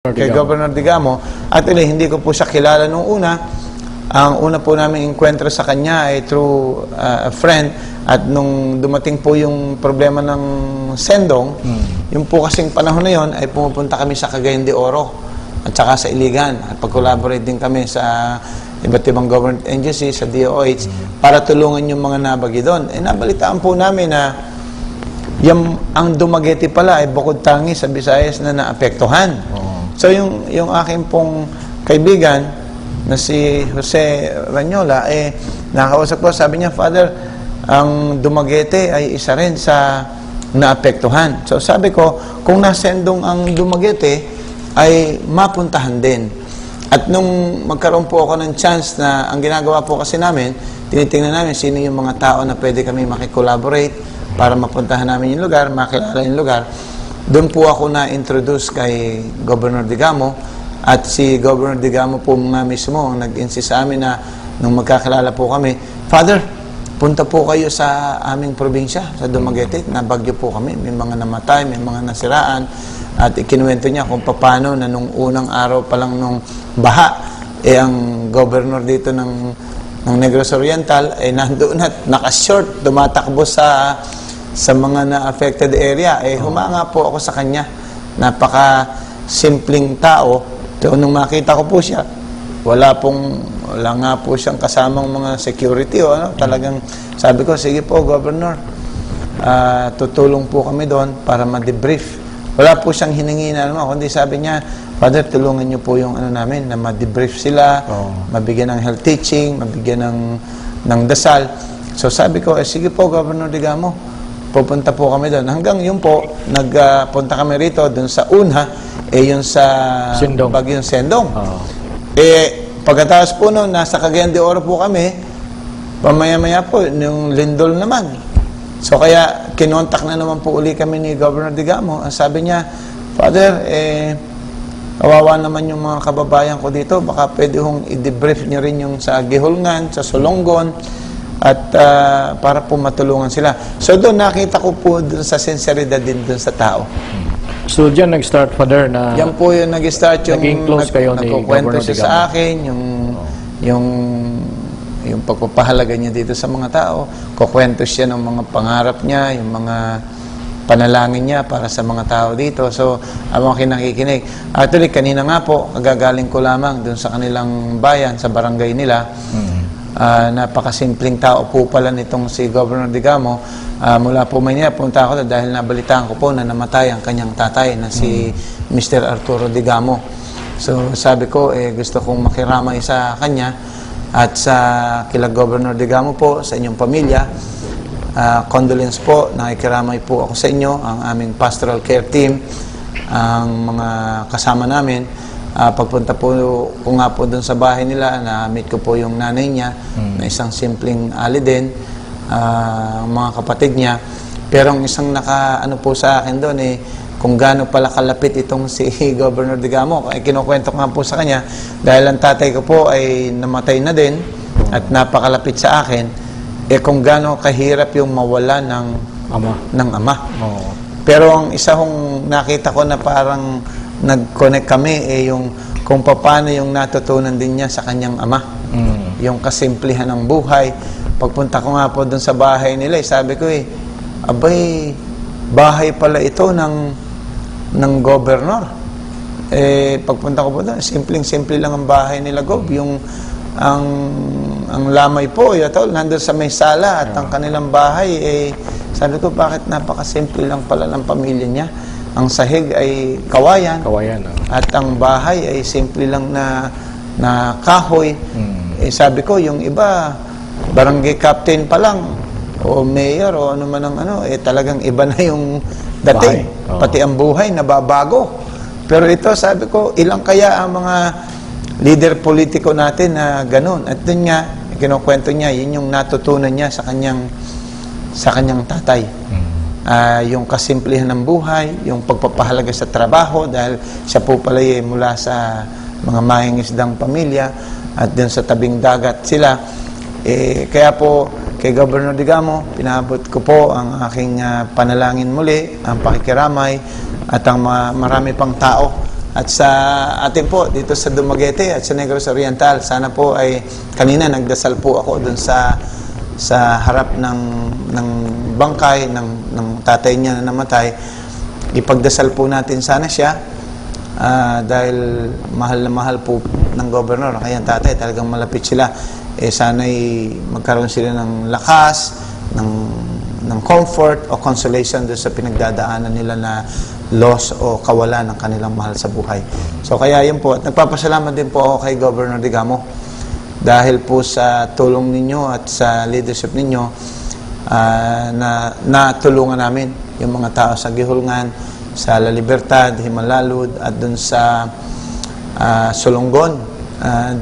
kay Governor Digamo. Actually, hindi ko po siya kilala nung una. Ang una po namin enkwentro sa kanya ay through a friend. At nung dumating po yung problema ng Sendong, yung po kasing panahon na yon ay pumupunta kami sa Cagayan de Oro at saka sa Iligan. At pag-collaborate din kami sa iba't ibang government agency, sa DOH, para tulungan yung mga nabagi doon. Nabalitaan po namin na ang Dumaguete pala ay bukod tangi sa Visayas na naapektuhan. So yung aking pong kaibigan na si Jose Ranyola, nakausap ko, sabi niya, Father, ang Dumaguete ay isa rin sa naapektuhan. So sabi ko, kung nasendong ang Dumaguete, ay mapuntahan din. At nung magkaroon po ako ng chance na ang ginagawa po kasi namin, tinitingnan namin sino yung mga tao na pwede kami makikollaborate para mapuntahan namin yung lugar, makilala yung lugar. Doon po ako na-introduce kay Governor Digamo at si Governor Digamo po nga mismo nag-insist sa amin na nung magkakilala po kami, Father, punta po kayo sa aming probinsya, sa Dumaguete, nabagyo po kami, may mga namatay, may mga nasiraan, at ikinuwento niya kung paano na nung unang araw pa lang nung baha, ang governor dito ng Negros Oriental ay nandoon at nakashort, tumatakbo sa mga na-affected area. Humanga po ako sa kanya. Napaka-simpleng tao. So, nung makita ko po siya, wala nga po siyang kasamang mga security. Talagang sabi ko, sige po, Governor, tutulong po kami doon para ma-debrief. Wala po siyang hiningi na kundi sabi niya, Father, tulungan niyo po yung namin, na ma-debrief sila, mabigyan ng health teaching, mabigyan ng dasal. So sabi ko, sige po, Governor Digamo, pupunta po kami doon. Hanggang yun po, nagpunta kami rito doon sa una, yun sa Sendong. Bagyong Sendong. Pagkatapos po noon, nasa Cagayan de Oro po kami, pamaya-maya po, yung Lindol naman. So kaya, kinontak na naman po uli kami ni Governor Digamo. Ang sabi niya, Father, kawawa naman yung mga kababayan ko dito, baka pwede hong i-debrief niyo rin yung sa Gihulngan, sa Solongon, at para po matulungan sila. So doon nakita ko po doon sa sinseridad din doon sa tao. So diyan nag-start, Father, na yan po yung nag-start yung naging close kayo ni nagkukwento Governor siya Digamo sa akin, yung pagpapahalaga niya dito sa mga tao. Kukwento siya ng mga pangarap niya, yung mga panalangin niya para sa mga tao dito. So, habang kinakikinig. Actually, kanina nga po, kagagaling ko lamang doon sa kanilang bayan, sa barangay nila. Napakasimpleng tao po pala nitong si Governor Digamo. Mula po Maynila, punta ako dahil nabalitaan ko po na namatay ang kanyang tatay na si Mr. Arturo Digamo. So, sabi ko, gusto kong makiramay sa kanya at sa kila Governor Digamo po, sa inyong pamilya. Condolence po, nakikiramay po ako sa inyo, ang aming pastoral care team, ang mga kasama namin. Pagpunta po ko nga po doon sa bahay nila, na-meet ko po yung nanay niya, na isang simpleng ali din, mga kapatid niya. Pero ang isang naka-ano po sa akin doon kung gaano pala kalapit itong si Governor Digamo. Kinukwento nga po sa kanya, dahil ang tatay ko po ay namatay na din at napakalapit sa akin, kung gaano kahirap yung mawala ng ama. Pero ang isa kong nakita ko na parang nag-connect kami, yung kung paano yung natutunan din niya sa kanyang ama. Yung kasimplihan ng buhay. Pagpunta ko nga po doon sa bahay nila, sabi ko abay, bahay pala ito ng governor. Pagpunta ko po doon, simpleng-simple lang ang bahay nila, Gov. Ang lamay po, nandun sa may sala at ang kanilang bahay, sabi ko, bakit napakasimple lang pala ng pamilya niya. Ang sahig ay kawayan. At ang bahay ay simple lang na kahoy. Sabi ko, yung iba, barangay captain pa lang, o mayor, o ano man ang talagang iba na yung dating. Pati ang buhay, nababago. Pero ito, sabi ko, ilang kaya ang mga leader politiko natin na ganun. At dun nga, kinukwento niya, yun yung natutunan niya sa kanyang tatay. Yung kasimplihan ng buhay, yung pagpapahalaga sa trabaho, dahil siya po pala mula sa mga mahingisdang pamilya, at dun sa tabing dagat sila. Kaya po, kay Governor Digamo, pinabot ko po ang aking panalangin muli, ang pakikiramay, at ang marami pang tao at sa atin po dito sa Dumaguete at sa Negros Oriental. Sana po ay kanina nagdasal po ako doon sa harap ng bangkay ng tatay niya na namatay. Ipagdasal po natin sana siya dahil mahal na mahal po ng gobernador. Kaya tatay, talagang malapit sila. Sana'y magkaroon sila ng lakas, ng comfort o consolation doon sa pinagdadaanan nila na loss o kawalan ng kanilang mahal sa buhay. So kaya yun po. At nagpapasalamat din po ako kay Governor Digamo dahil po sa tulong ninyo at sa leadership ninyo na natulungan namin yung mga tao sa Gihulngan, sa La Libertad, Himalalud at dun sa Solongon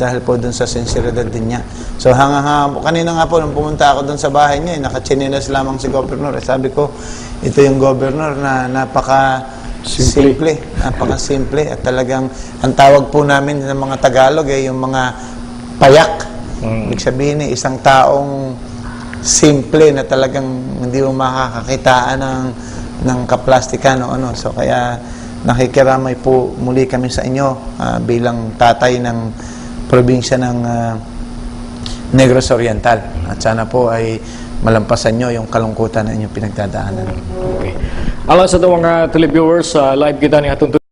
dahil po dun sa sinseridad din niya. So kanina nga po nung pumunta ako dun sa bahay niya, nakatsinilas lamang si Governor. Sabi ko, ito yung Governor na napaka-simple, napaka-simple at talagang ang tawag po namin ng mga Tagalog ay yung mga payak. Ibig sabihin isang taong simple na talagang hindi mo makakakitaan ng kaplastikan o ano. So kaya nakikiramay po muli kami sa inyo bilang tatay ng probinsya ng Negros Oriental. At sana po ay malampasan nyo yung kalungkutan na inyong pinagdadaanan. Okay. Alang sa itong mga televiewers, live kita ni atong